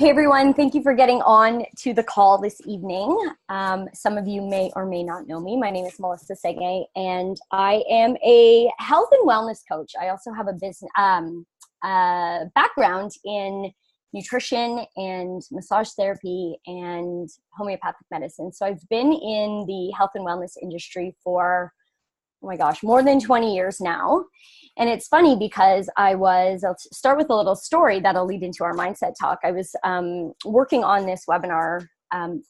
Hey everyone, thank you for getting on to the call this evening. Some of you may or may not know me. My name is Melissa Seguin, and I am a health and wellness coach. I also have a business background in nutrition and massage therapy and homeopathic medicine. So I've been in the health and wellness industry for, oh my gosh, more than 20 years now. And it's funny because I'll start with a little story that'll lead into our mindset talk. I was working on this webinar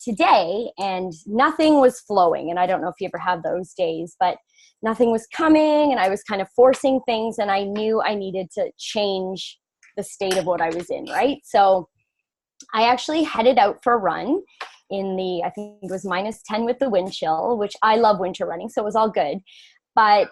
today and nothing was flowing. And I don't know if you ever have those days, but nothing was coming and I was kind of forcing things and I knew I needed to change the state of what I was in, right? So I actually headed out for a run in the, I think it was -10 with the wind chill, which I love winter running, so it was all good. But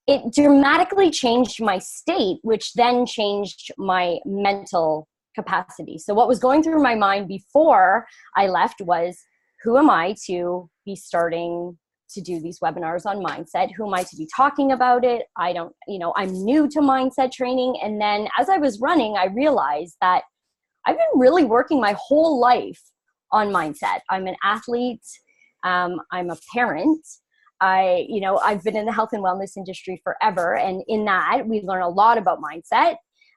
it dramatically changed my state, which then changed my mental capacity. So what was going through my mind before I left was, who am I to be starting to do these webinars on mindset? Who am I to be talking about it? I'm new to mindset training. And then as I was running, I realized that I've been really working my whole life on mindset. I'm an athlete. I'm a parent. I've been in the health and wellness industry forever. And in that, we learn a lot about mindset.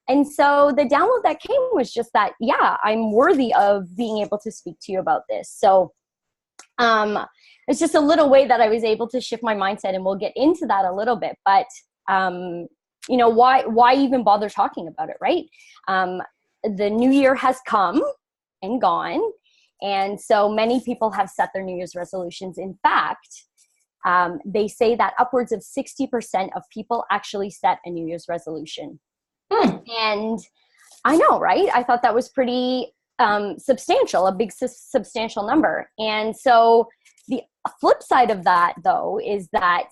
And so the download that came was just that, yeah, I'm worthy of being able to speak to you about this. So it's just a little way that I was able to shift my mindset, and we'll get into that a little bit. But, why even bother talking about it, right? The new year has come and gone. And so many people have set their New Year's resolutions. In fact, they say that upwards of 60% of people actually set a New Year's resolution. And I know, right? I thought that was pretty substantial, a big substantial number. And so the flip side of that, though, is that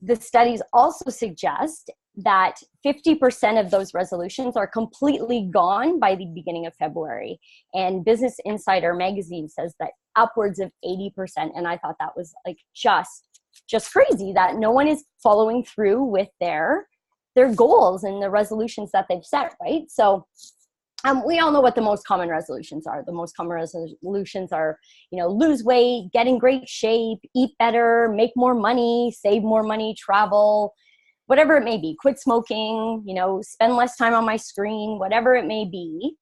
the studies also suggest that 50% of those resolutions are completely gone by the beginning of February. And Business Insider magazine says that upwards of 80%. And I thought that was like just crazy that no one is following through with their goals and the resolutions that they've set, right? So we all know what the most common resolutions are. The most common resolutions are, lose weight, get in great shape, eat better, make more money, save more money, travel, whatever it may be, quit smoking, spend less time on my screen, whatever it may be.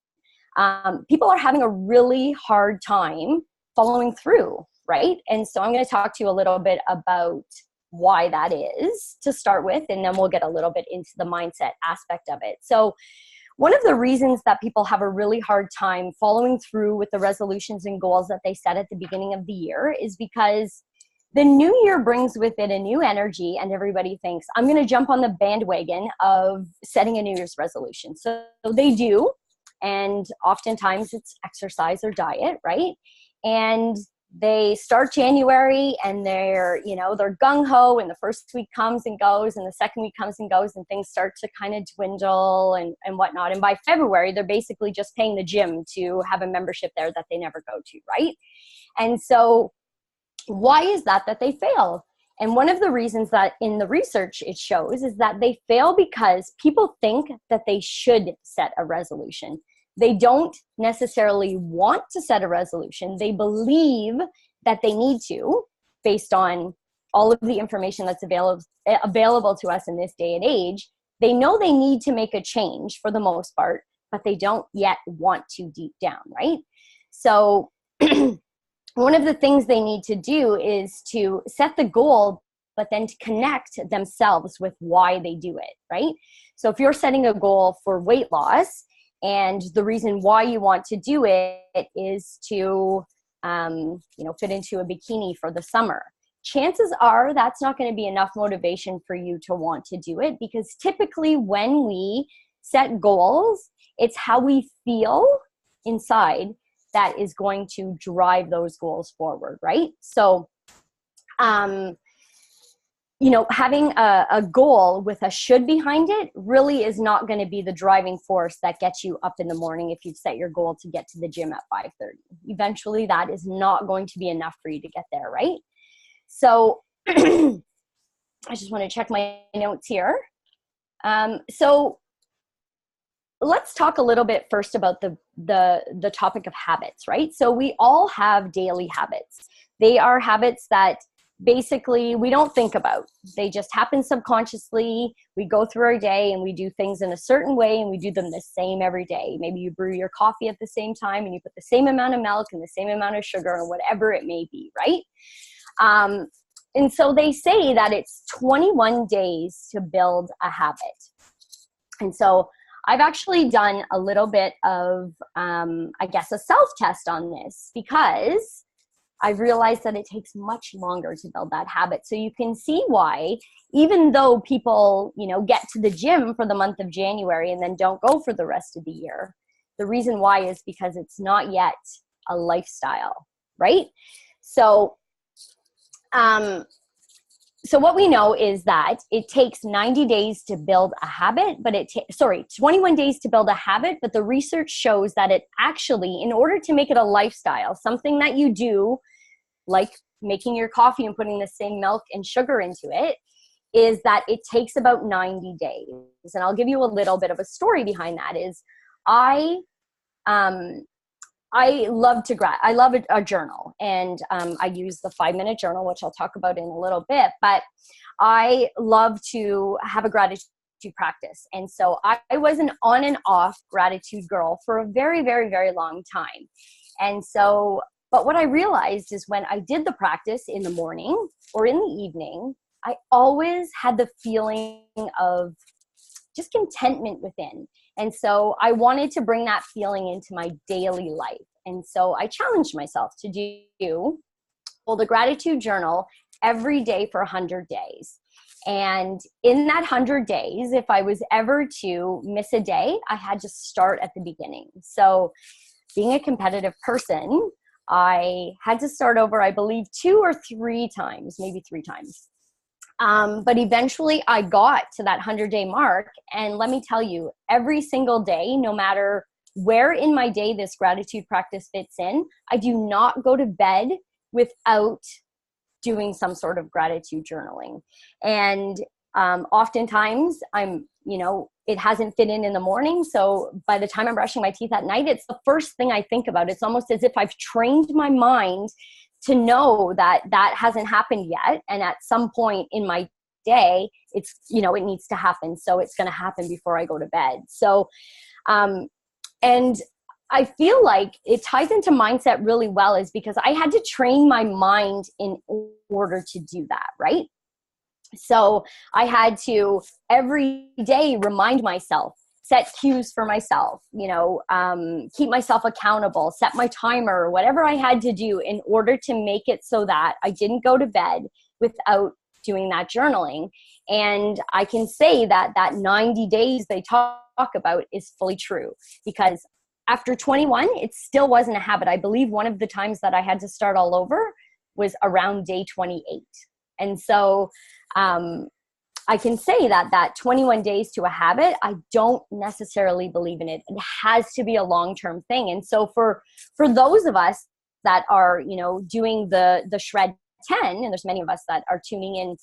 People are having a really hard time following through, right? And so I'm going to talk to you a little bit about why that is to start with, and then we'll get a little bit into the mindset aspect of it. So one of the reasons that people have a really hard time following through with the resolutions and goals that they set at the beginning of the year is because the new year brings with it a new energy, and everybody thinks, I'm going to jump on the bandwagon of setting a New Year's resolution. So they do, and oftentimes it's exercise or diet, right? And they start January and they're gung-ho, and the first week comes and goes and the second week comes and goes and things start to kind of dwindle and whatnot. And by February, they're basically just paying the gym to have a membership there that they never go to, right? And so why is that they fail? And one of the reasons that in the research it shows is that they fail because people think that they should set a resolution. They don't necessarily want to set a resolution. They believe that they need to, based on all of the information that's available to us in this day and age. They know they need to make a change for the most part, but they don't yet want to deep down, right? So one of the things they need to do is to set the goal, but then to connect themselves with why they do it, right? So if you're setting a goal for weight loss, and the reason why you want to do it is to, fit into a bikini for the summer. Chances are that's not going to be enough motivation for you to want to do it, because typically when we set goals, it's how we feel inside that is going to drive those goals forward, right? So, having a goal with a should behind it really is not going to be the driving force that gets you up in the morning if you've set your goal to get to the gym at 5:30. Eventually, that is not going to be enough for you to get there, right? So I just want to check my notes here. So let's talk a little bit first about the topic of habits, right? So we all have daily habits. They are habits that basically we don't think about. They just happen subconsciously. We go through our day and we do things in a certain way, and we do them the same every day. Maybe you brew your coffee at the same time and you put the same amount of milk and the same amount of sugar or whatever it may be, right? And so they say that it's 21 days to build a habit. And so I've actually done a little bit of, I guess, a self-test on this, because I've realized that it takes much longer to build that habit. So you can see why, even though people, get to the gym for the month of January and then don't go for the rest of the year, the reason why is because it's not yet a lifestyle, right? So, so what we know is that it takes 90 days to build a habit, but 21 days to build a habit. But the research shows that it actually, in order to make it a lifestyle, something that you do, like making your coffee and putting the same milk and sugar into it, is that it takes about 90 days. And I'll give you a little bit of a story behind that. Is I love a journal, and I use the 5-minute journal, which I'll talk about in a little bit, but I love to have a gratitude practice. And so I was an on and off gratitude girl for a very, very, very long time. And so, but what I realized is when I did the practice in the morning or in the evening, I always had the feeling of just contentment within. And so I wanted to bring that feeling into my daily life. And so I challenged myself to do the gratitude journal every day for 100 days. And in that 100 days, if I was ever to miss a day, I had to start at the beginning. So being a competitive person, I had to start over, I believe, 2 or 3 times, maybe 3 times. But eventually I got to that 100-day mark. And let me tell you, every single day, no matter where in my day this gratitude practice fits in, I do not go to bed without doing some sort of gratitude journaling. And oftentimes it hasn't fit in the morning. So by the time I'm brushing my teeth at night, it's the first thing I think about. It's almost as if I've trained my mind to know that that hasn't happened yet. And at some point in my day, it needs to happen. So it's going to happen before I go to bed. So, and I feel like it ties into mindset really well, is because I had to train my mind in order to do that, right? So I had to every day remind myself, set cues for myself, keep myself accountable, set my timer, whatever I had to do in order to make it so that I didn't go to bed without doing that journaling. And I can say that 90 days they talk about is fully true, because after 21, it still wasn't a habit. I believe one of the times that I had to start all over was around day 28. And so I can say that 21 days to a habit, I don't necessarily believe in it. It has to be a long-term thing. And so for those of us that are, doing the Shred 10, and there's many of us that are tuning in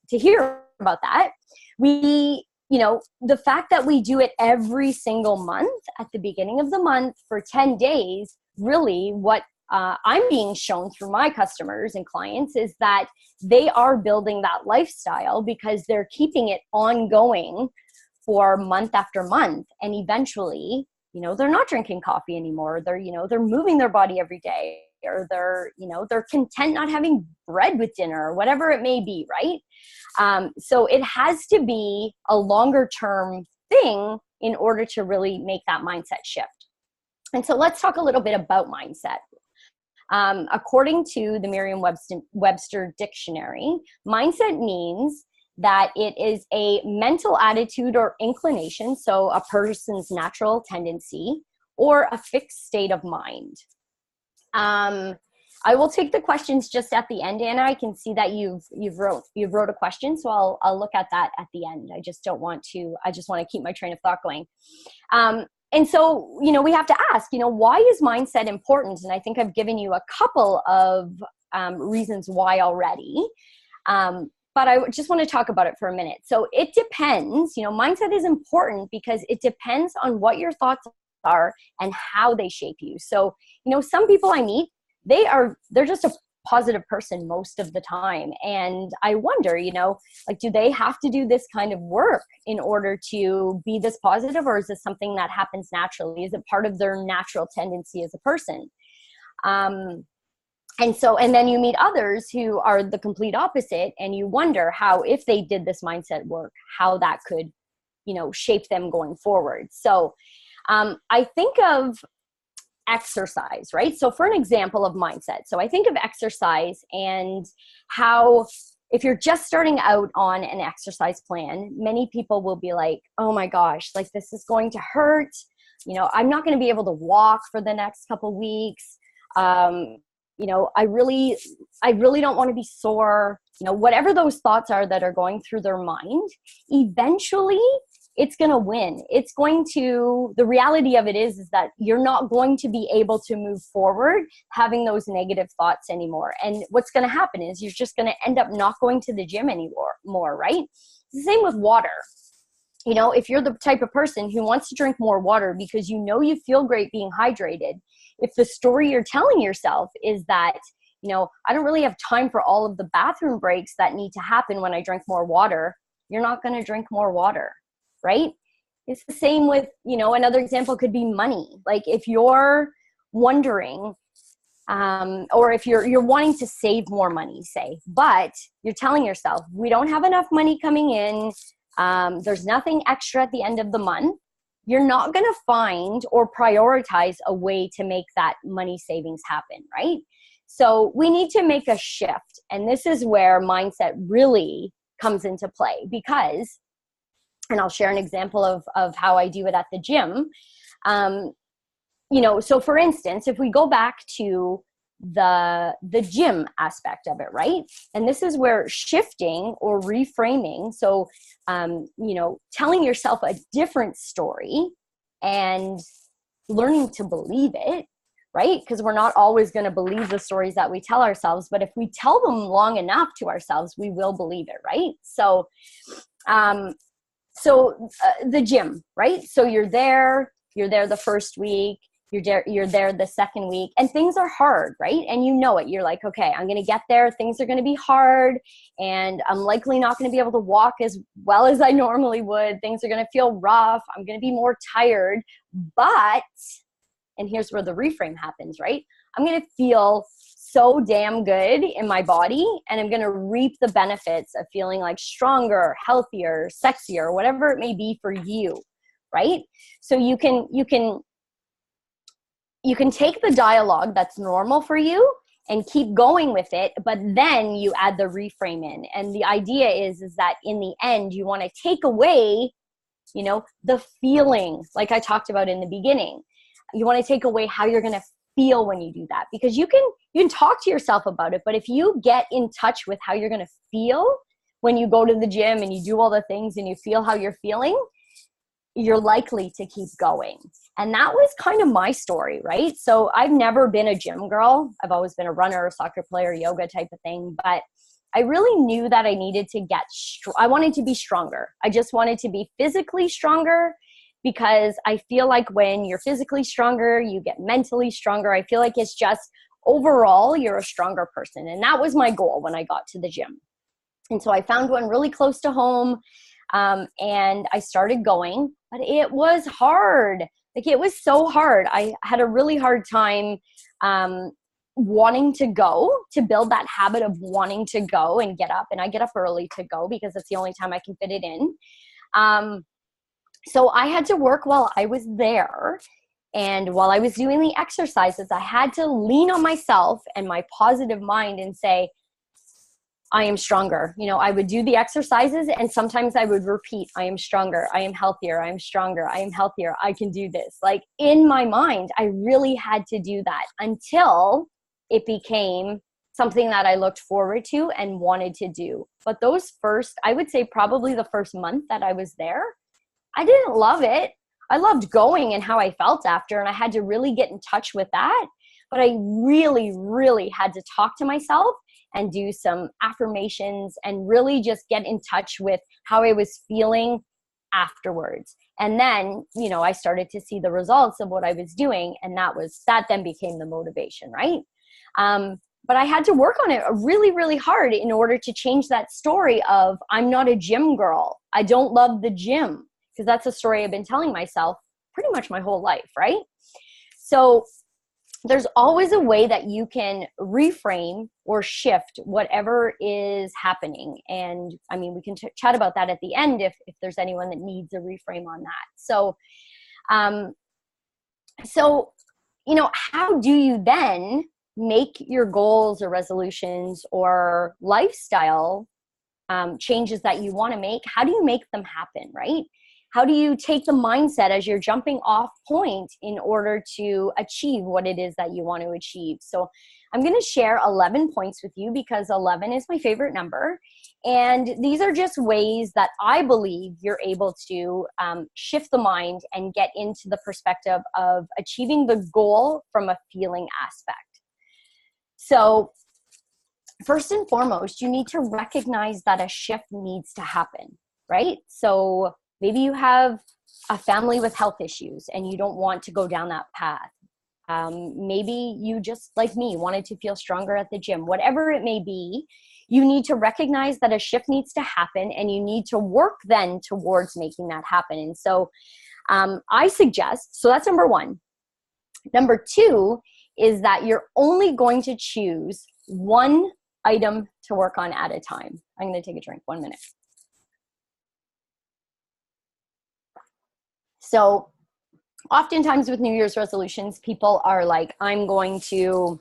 to hear about that, the fact that we do it every single month at the beginning of the month for 10 days, really what I'm being shown through my customers and clients is that they are building that lifestyle because they're keeping it ongoing for month after month. And eventually, they're not drinking coffee anymore. They're moving their body every day, or they're content not having bread with dinner or whatever it may be, right? So it has to be a longer term thing in order to really make that mindset shift. And so let's talk a little bit about mindset. According to the Merriam-Webster dictionary, mindset means that it is a mental attitude or inclination, so a person's natural tendency, or a fixed state of mind. I will take the questions just at the end, Anna. I can see that you've wrote a question, so I'll look at that at the end. I just want to keep my train of thought going. And so, we have to ask, why is mindset important? And I think I've given you a couple of reasons why already. But but I just want to talk about it for a minute. So it depends, mindset is important because it depends on what your thoughts are and how they shape you. So, some people I meet, they're just a positive person most of the time. And I wonder, do they have to do this kind of work in order to be this positive, or is this something that happens naturally? Is it part of their natural tendency as a person? And then you meet others who are the complete opposite, and you wonder how, if they did this mindset work, how that could, shape them going forward. So I think of exercise, right? So for an example of mindset, so I think of exercise and how, if you're just starting out on an exercise plan, many people will be like, oh my gosh, like this is going to hurt. I'm not going to be able to walk for the next couple weeks. I really don't want to be sore. Whatever those thoughts are that are going through their mind, eventually it's going to win. The reality of it is that you're not going to be able to move forward having those negative thoughts anymore. And what's going to happen is you're just going to end up not going to the gym anymore, right? It's the same with water. If you're the type of person who wants to drink more water because you feel great being hydrated, if the story you're telling yourself is that, I don't really have time for all of the bathroom breaks that need to happen when I drink more water, you're not going to drink more water, right? It's the same with, another example could be money. Like if you're wondering, or if you're wanting to save more money, say, but you're telling yourself, we don't have enough money coming in, there's nothing extra at the end of the month, you're not going to find or prioritize a way to make that money savings happen, right? So we need to make a shift. And this is where mindset really comes into play because, and I'll share an example of how I do it at the gym. So for instance, if we go back to the gym aspect of it, right? And this is where shifting or reframing, so telling yourself a different story and learning to believe it, right? Because we're not always going to believe the stories that we tell ourselves, but if we tell them long enough to ourselves, we will believe it, right? So the gym, right? So you're there the first week, you're there the second week, and things are hard, right? And it. You're like, okay, I'm going to get there. Things are going to be hard, and I'm likely not going to be able to walk as well as I normally would. Things are going to feel rough. I'm going to be more tired. But, and here's where the reframe happens, right? I'm going to feel so damn good in my body, and I'm going to reap the benefits of feeling like stronger, healthier, sexier, whatever it may be for you, right? So you can take the dialogue that's normal for you and keep going with it, but then you add the reframe in. And the idea is that in the end, you want to take away, the feeling, like I talked about in the beginning. You want to take away how you're going to feel when you do that, because you can talk to yourself about it, but if you get in touch with how you're going to feel when you go to the gym and you do all the things and you feel how you're feeling, you're likely to keep going. And that was kind of my story, right? So I've never been a gym girl. I've always been a runner, a soccer player, yoga type of thing. But I really knew that I needed to I wanted to be stronger. I just wanted to be physically stronger, because I feel like when you're physically stronger, you get mentally stronger. I feel like it's just overall, you're a stronger person. And that was my goal when I got to the gym. And so I found one really close to home. And I started going, but it was hard. Like it was so hard. I had a really hard time wanting to go, to build that habit of wanting to go and get up. And I get up early to go because it's the only time I can fit it in. So I had to work while I was there. And while I was doing the exercises, I had to lean on myself and my positive mind and say, I am stronger. I would do the exercises and sometimes I would repeat, I am stronger. I am healthier. I am stronger. I am healthier. I can do this. Like in my mind, I really had to do that until it became something that I looked forward to and wanted to do. But those first, I would say probably the first month that I was there, I didn't love it. I loved going and how I felt after, and I had to really get in touch with that. But I really, really had to talk to myself and do some affirmations and really just get in touch with how I was feeling afterwards. And then, you know, I started to see the results of what I was doing, and that then became the motivation, right? But I had to work on it really, really hard in order to change that story of I'm not a gym girl. I don't love the gym, because that's a story I've been telling myself pretty much my whole life, right? So there's always a way that you can reframe or shift whatever is happening. And I mean, we can chat about that at the end if there's anyone that needs a reframe on that. So, you know, how do you then make your goals or resolutions or lifestyle changes that you want to make? How do you make them happen, right? How do you take the mindset as you're jumping off point in order to achieve what it is that you want to achieve? So I'm going to share 11 points with you because 11 is my favorite number. And these are just ways that I believe you're able to shift the mind and get into the perspective of achieving the goal from a feeling aspect. So first and foremost, you need to recognize that a shift needs to happen, right? So maybe you have a family with health issues and you don't want to go down that path. Maybe you, just like me, wanted to feel stronger at the gym. Whatever it may be, you need to recognize that a shift needs to happen, and you need to work then towards making that happen. And so I suggest, so that's number one. Number two is that you're only going to choose one item to work on at a time. I'm going to take a drink, 1 minute. So oftentimes with New Year's resolutions, people are like, I'm going to,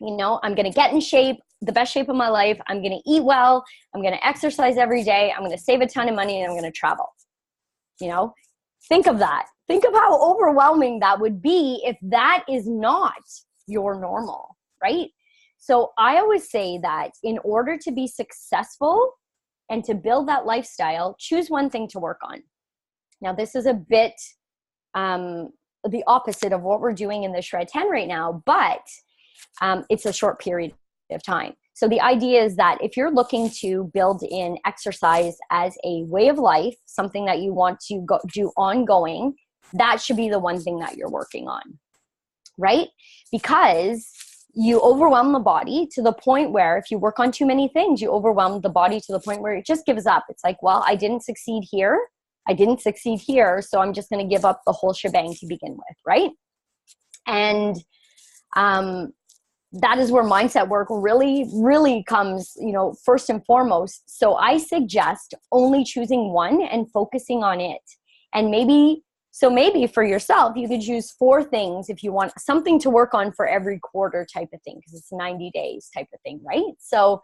you know, I'm going to get in shape, the best shape of my life. I'm going to eat well. I'm going to exercise every day. I'm going to save a ton of money, and I'm going to travel. You know, think of that. Think of how overwhelming that would be if that is not your normal, right? So I always say that in order to be successful and to build that lifestyle, choose one thing to work on. Now, this is a bit the opposite of what we're doing in the Shred 10 right now, but it's a short period of time. So the idea is that if you're looking to build in exercise as a way of life, something that you want to do ongoing, that should be the one thing that you're working on, right? Because you overwhelm the body to the point where if you work on too many things, you overwhelm the body to the point where it just gives up. It's like, well, I didn't succeed here. So I'm just going to give up the whole shebang to begin with, right? And that is where mindset work really, really comes, you know, first and foremost. So I suggest only choosing one and focusing on it. And maybe for yourself, you could choose 4 things if you want something to work on for every quarter type of thing, because it's 90 days type of thing, right? So,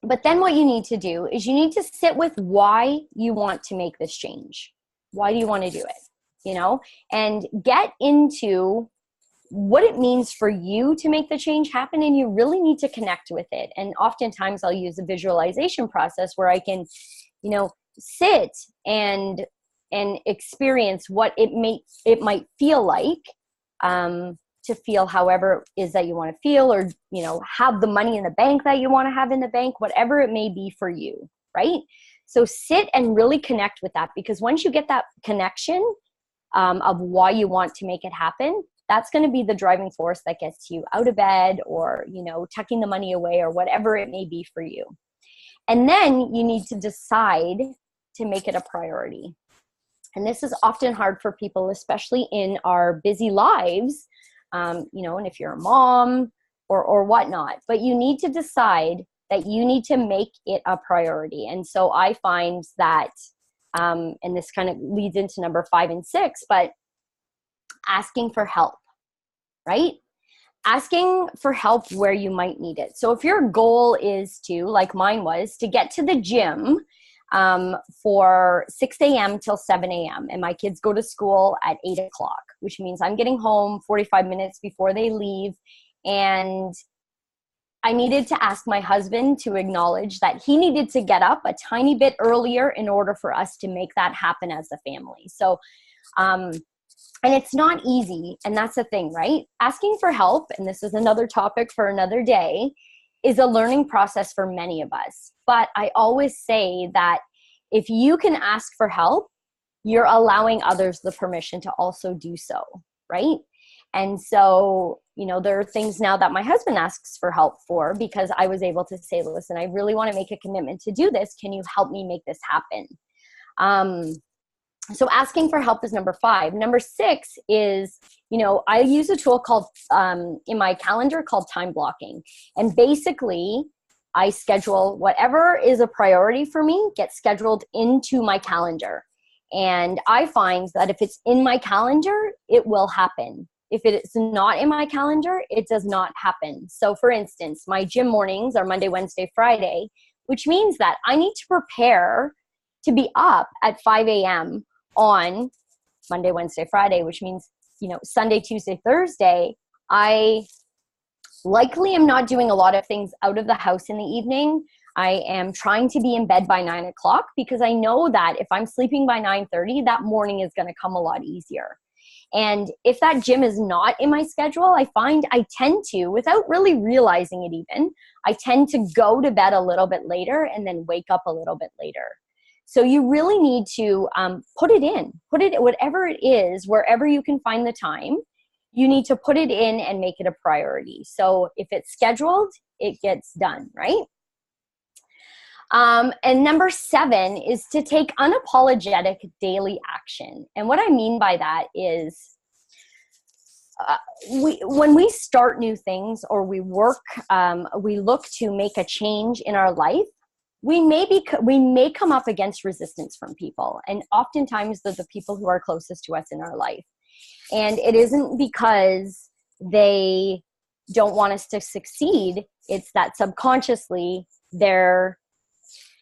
but then what you need to do is you need to sit with why you want to make this change. Why do you want to do it? You know, and get into what it means for you to make the change happen. And you really need to connect with it. And oftentimes I'll use a visualization process where I can, you know, sit and experience what it might feel like, to feel however it is that you want to feel, or, you know, have the money in the bank that you want to have in the bank, whatever it may be for you, right? So sit and really connect with that, because once you get that connection of why you want to make it happen, that's going to be the driving force that gets you out of bed, or, you know, tucking the money away, or whatever it may be for you. And then you need to decide to make it a priority. And this is often hard for people, especially in our busy lives, you know, and if you're a mom or whatnot, but you need to decide that you need to make it a priority. And so I find that, and this kind of leads into number 5 and 6, but asking for help, right? Asking for help where you might need it. So if your goal is to, like mine was, to get to the gym for 6 a.m. till 7 a.m. and my kids go to school at 8 o'clock, which means I'm getting home 45 minutes before they leave. And I needed to ask my husband to acknowledge that he needed to get up a tiny bit earlier in order for us to make that happen as a family. So And it's not easy. And that's the thing, right? Asking for help, and this is another topic for another day, is a learning process for many of us. But I always say that if you can ask for help, you're allowing others the permission to also do so, right? And so, there are things now that my husband asks for help for, because I was able to say, listen, I really want to make a commitment to do this. Can you help me make this happen? So asking for help is number 5. Number 6 is, I use a tool called, in my calendar, called time blocking. And basically, I schedule whatever is a priority for me, gets scheduled into my calendar. And I find that if it's in my calendar, it will happen. If it's not in my calendar, it does not happen. So for instance, my gym mornings are Monday, Wednesday, Friday, which means that I need to prepare to be up at 5 a.m. on Monday, Wednesday, Friday, which means, Sunday, Tuesday, Thursday, I likely am not doing a lot of things out of the house in the evening. I am trying to be in bed by 9 o'clock, because I know that if I'm sleeping by 9:30, that morning is going to come a lot easier. And if that gym is not in my schedule, I find I tend to, without really realizing it even, I tend to go to bed a little bit later and then wake up a little bit later. So you really need to put it, whatever it is, wherever you can find the time, you need to put it in and make it a priority. So if it's scheduled, it gets done, right? And number 7 is to take unapologetic daily action. And what I mean by that is when we start new things, or we work, we look to make a change in our life, we may come up against resistance from people. And oftentimes they're the people who are closest to us in our life. And it isn't because they don't want us to succeed. It's that subconsciously they're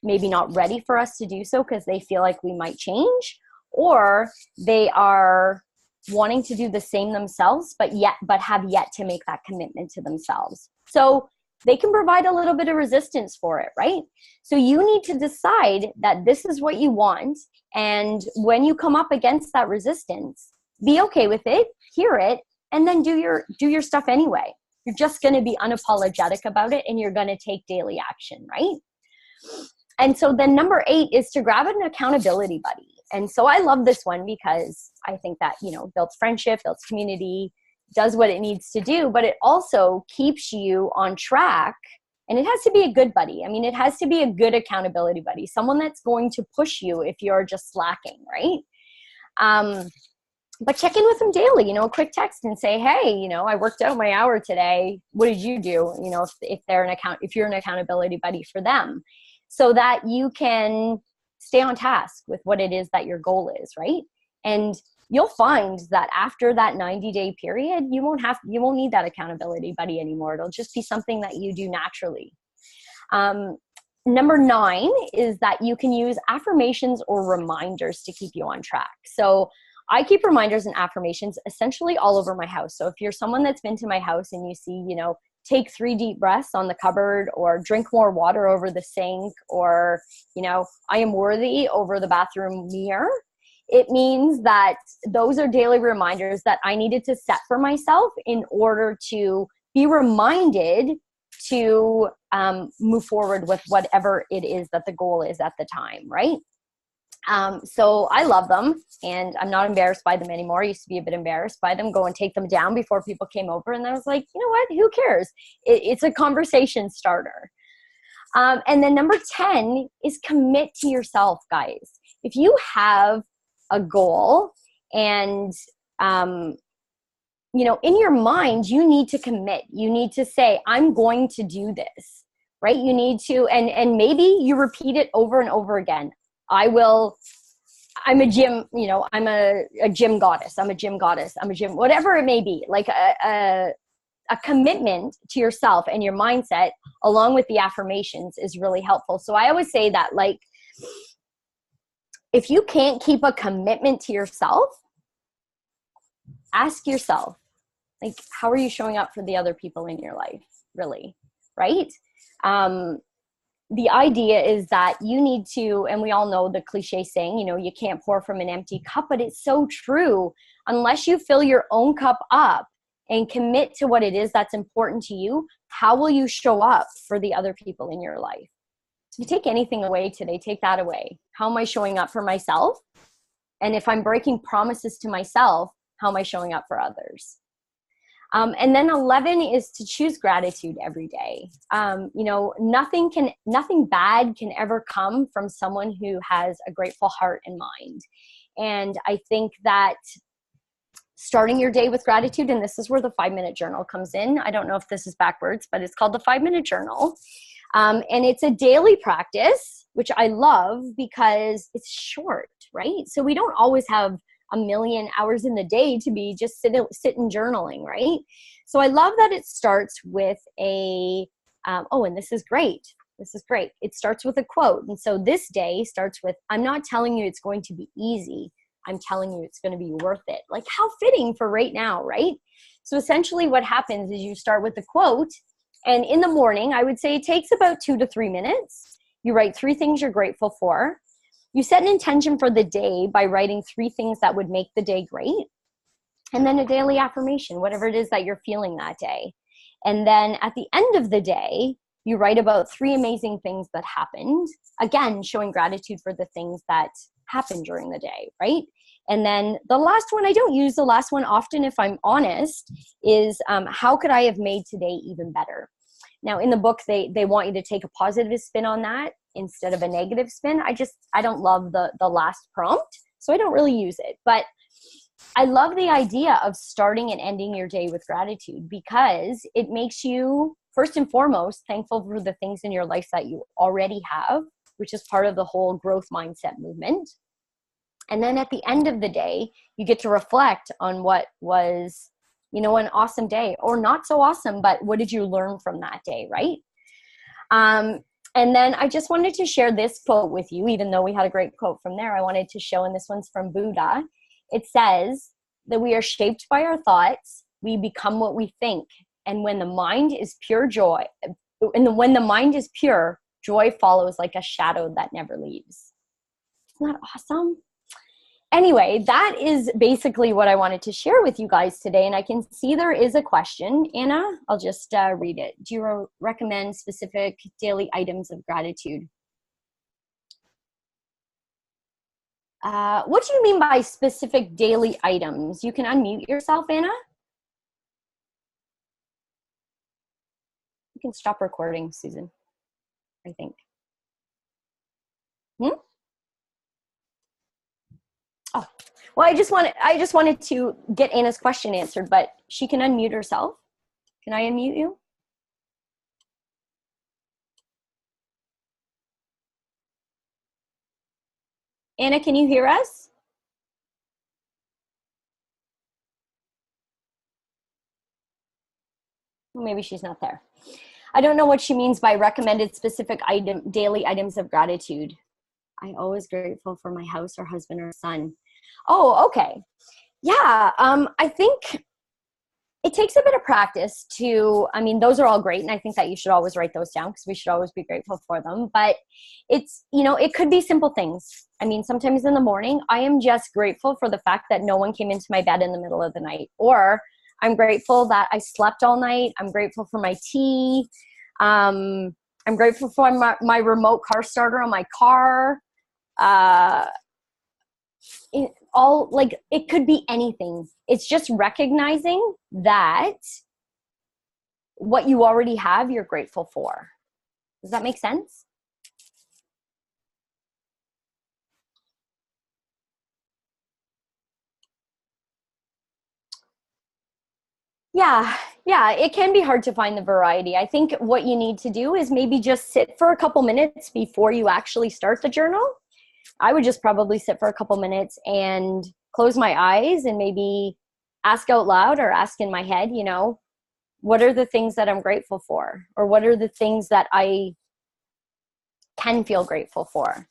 maybe not ready for us to do so because they feel like we might change, or they are wanting to do the same themselves, but have yet to make that commitment to themselves. So they can provide a little bit of resistance for it, right? So you need to decide that this is what you want. And when you come up against that resistance, be okay with it, hear it, and then do your stuff anyway. You're just going to be unapologetic about it, and you're going to take daily action, right? And so then number 8 is to grab an accountability buddy. And so I love this one because I think that, builds friendship, builds community, does what it needs to do, but it also keeps you on track. And it has to be a good buddy. I mean, it has to be a good accountability buddy, someone that's going to push you if you're just slacking, right? But check in with them daily, a quick text and say, hey, I worked out my hour today. What did you do? If you're an accountability buddy for them, so that you can stay on task with what it is that your goal is, right? And you'll find that after that 90-day period, you won't need that accountability buddy anymore. It'll just be something that you do naturally. Number 9 is that you can use affirmations or reminders to keep you on track. So I keep reminders and affirmations essentially all over my house. So if you're someone that's been to my house and you see, take 3 deep breaths on the cupboard, or drink more water over the sink, or, I am worthy over the bathroom mirror, it means that those are daily reminders that I needed to set for myself in order to be reminded to move forward with whatever it is that the goal is at the time, right? So I love them, and I'm not embarrassed by them anymore. I used to be a bit embarrassed by them, go and take them down before people came over. And I was like, you know what, who cares? It's a conversation starter. And then number 10 is commit to yourself, guys. If you have a goal and, in your mind, you need to commit. You need to say, I'm going to do this, right? You need to, and maybe you repeat it over and over again. I'm a gym, I'm a gym goddess. I'm a gym goddess. I'm a gym, whatever it may be, like a commitment to yourself and your mindset along with the affirmations is really helpful. So I always say that, like, if you can't keep a commitment to yourself, ask yourself, like, how are you showing up for the other people in your life, really? Right? the idea is that you need to, and we all know the cliche saying, you know, you can't pour from an empty cup, but it's so true. Unless you fill your own cup up and commit to what it is that's important to you, how will you show up for the other people in your life? So if you take anything away today, take that away. How am I showing up for myself? And if I'm breaking promises to myself, how am I showing up for others? And then 11 is to choose gratitude every day. You know, nothing bad can ever come from someone who has a grateful heart and mind. And I think that starting your day with gratitude, and this is where the 5-minute journal comes in. I don't know if this is backwards, but it's called the 5-minute journal. And it's a daily practice, which I love because it's short, right? So we don't always have a million hours in the day to be just sitting journaling, right? So I love that it starts with a, and this is great. This is great. It starts with a quote. And so this day starts with, I'm not telling you it's going to be easy. I'm telling you it's going to be worth it. Like, how fitting for right now, right? So essentially what happens is you start with the quote, and in the morning, I would say it takes about 2 to 3 minutes. You write 3 things you're grateful for. You set an intention for the day by writing 3 things that would make the day great. And then a daily affirmation, whatever it is that you're feeling that day. And then at the end of the day, you write about 3 amazing things that happened. Again, showing gratitude for the things that happened during the day, right? And then the last one, I don't use the last one often if I'm honest, is how could I have made today even better? Now in the book, they want you to take a positive spin on that instead of a negative spin. I don't love the last prompt, so I don't really use it. But I love the idea of starting and ending your day with gratitude because it makes you, first and foremost, thankful for the things in your life that you already have, which is part of the whole growth mindset movement. And then at the end of the day, you get to reflect on what was, you know, an awesome day, or not so awesome, but what did you learn from that day, right? And then I just wanted to share this quote with you, even though we had a great quote from there. I wanted to show, and this one's from Buddha. It says that we are shaped by our thoughts, we become what we think. And when the mind is pure joy, when the mind is pure, joy follows like a shadow that never leaves. Isn't that awesome? Anyway, that is basically what I wanted to share with you guys today. And I can see there is a question. Anna, I'll just read it. Do you recommend specific daily items of gratitude? What do you mean by specific daily items? You can unmute yourself, Anna. You can stop recording, Susan, I think. Oh, well, I just wanted to get Anna's question answered, but she can unmute herself. Can I unmute you? Anna, can you hear us? Maybe she's not there. I don't know what she means by recommended specific daily items of gratitude. I'm always grateful for my house or husband or son. Oh, okay. Yeah, I think it takes a bit of practice to, I mean, those are all great. And I think that you should always write those down because we should always be grateful for them. But it's, you know, it could be simple things. I mean, sometimes in the morning, I am just grateful for the fact that no one came into my bed in the middle of the night. Or I'm grateful that I slept all night. I'm grateful for my tea. I'm grateful for my remote car starter on my car. It could be anything. It's just recognizing that what you already have, you're grateful for. Does that make sense? Yeah, it can be hard to find the variety. I think what you need to do is maybe just sit for a couple minutes before you actually start the journal. I would just probably sit for a couple minutes and close my eyes and maybe ask out loud or ask in my head, you know, what are the things that I'm grateful for? Or what are the things that I can feel grateful for?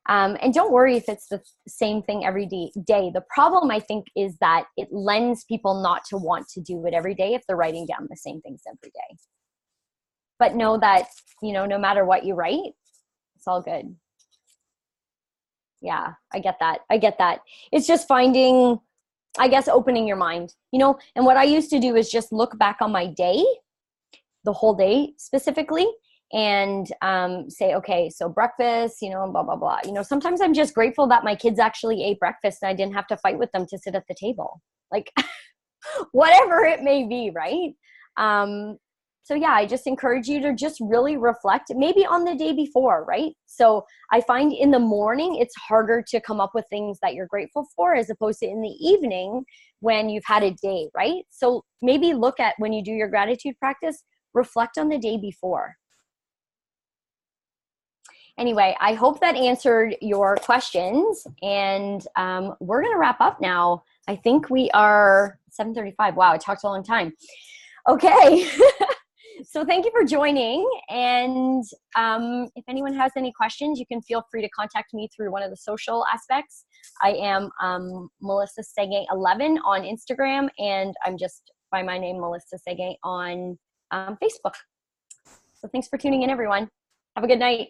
And don't worry if it's the same thing every day. The problem, I think, is that it lends people not to want to do it every day if they're writing down the same things every day. but know that, you know, no matter what you write, it's all good. Yeah, I get that. I get that. It's just finding, I guess, opening your mind, you know, and what I used to do is just look back on my day, the whole day specifically, and say, okay, so breakfast, you know, and blah, blah, blah. You know, sometimes I'm just grateful that my kids actually ate breakfast and I didn't have to fight with them to sit at the table. Like, whatever it may be, right? So yeah, I just encourage you to just really reflect, maybe on the day before, right? So I find in the morning, it's harder to come up with things that you're grateful for as opposed to in the evening when you've had a day, right? So maybe look at, when you do your gratitude practice, reflect on the day before. Anyway, I hope that answered your questions, and we're going to wrap up now. I think we are 7:35. Wow, I talked a long time. Okay. So thank you for joining. And if anyone has any questions, you can feel free to contact me through one of the social aspects. I am Melissa Seguin 11 on Instagram, and I'm just by my name, Melissa Seguin, on Facebook. So thanks for tuning in, everyone. Have a good night.